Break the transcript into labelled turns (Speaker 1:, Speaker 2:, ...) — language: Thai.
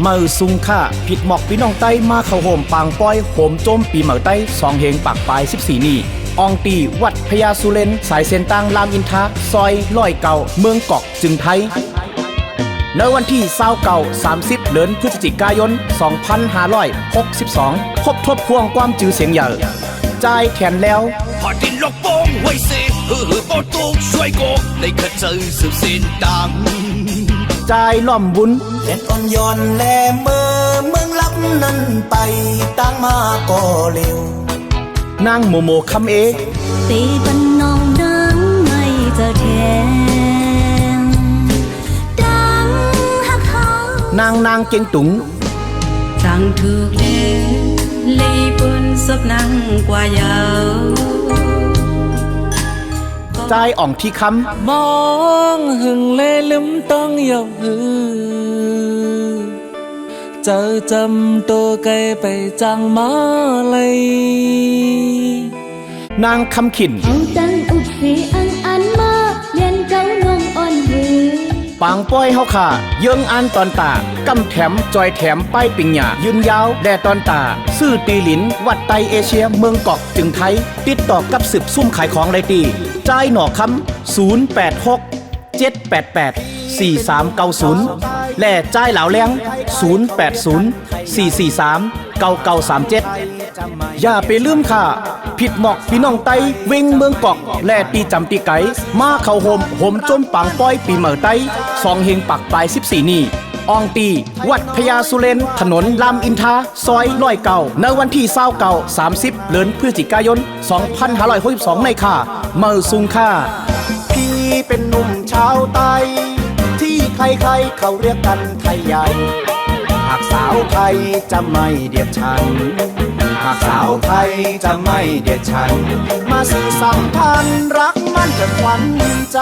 Speaker 1: มือซุงค่าผิดหมอกพี่น้องใต้มาเข้าโฮมปางป้อยโหมโจมปีเหมือใต้2เฮงปากปลาย14นี่อองตีวัดพญาสุเรนสายเส้นต่างรามอินทราซอยร้อยเก่าเมืองเกาะจึงไทยในวันที่29-30เดือนพฤศจิกายน2562พบทบพวงความจือเสียงใหญ่จ่ายแทนแล้ว
Speaker 2: ผ่านดินลกโป้งไว้เสียโปตุกช่วยโกในขเจอสืบสินดัง
Speaker 1: จ่ายล้อมบุญ
Speaker 3: เล่นอ่อนย้อนแลเมืองลับนั้นไปตั้งมาก็เร็วน
Speaker 1: างโมโมคำเอ
Speaker 4: ตีปันน้องดังไม่จะแทงดังหักเขา
Speaker 1: นางเก่งตุง
Speaker 4: จังถูกเลยปืนซบนั่งกว่ายาว
Speaker 1: ใจอ่องที่ค
Speaker 5: ำมองหึงเล่ลืมต้องยกหือเจอจำตัวไกลไปจังมาเลย
Speaker 1: นางคำขิน
Speaker 4: เอาจังอุบสีอันมาเรียนเก้านงอ่อนหือ
Speaker 1: ปางป้อยเฮาค่ะเยิงอันตอนตากำแถมจอยแถมป้ายปิงหยายืนยาวแด่ตอนตาซื่อตีหลินวัดไตเอเชียเมืองเกาะจึงไทยติดต่อกับสืบซุ่มขายของไรตีจ่ายหน่อคำ086-788-4390และจ่ายเหลาแรง080-443-9937อย่าไปลืมค่ะผิดหมอกพี่น้องไตเวงเมืองเกาะและตีจำตีไก่มาเข้าโฮมจมปังป้อยปีเหมือไต2เฮงปักปลาย14นี่อองตีวัดพญาสุเรนถนนรามอินทราซอยร้อยเก่าในวันที่29-30เดือนพฤศจิกายน2562ในค่ะเมือซุงค่าพี่เป็นหนุ่มชาวไตที่ใครๆเขาเรียกกันไทยใหญ่หากสาวไทยจะไม่เดียดฉันหากสาวไทยจะไม่เดียดฉันมาสื่อสัมพันธ์รักมันจะขวัญใจ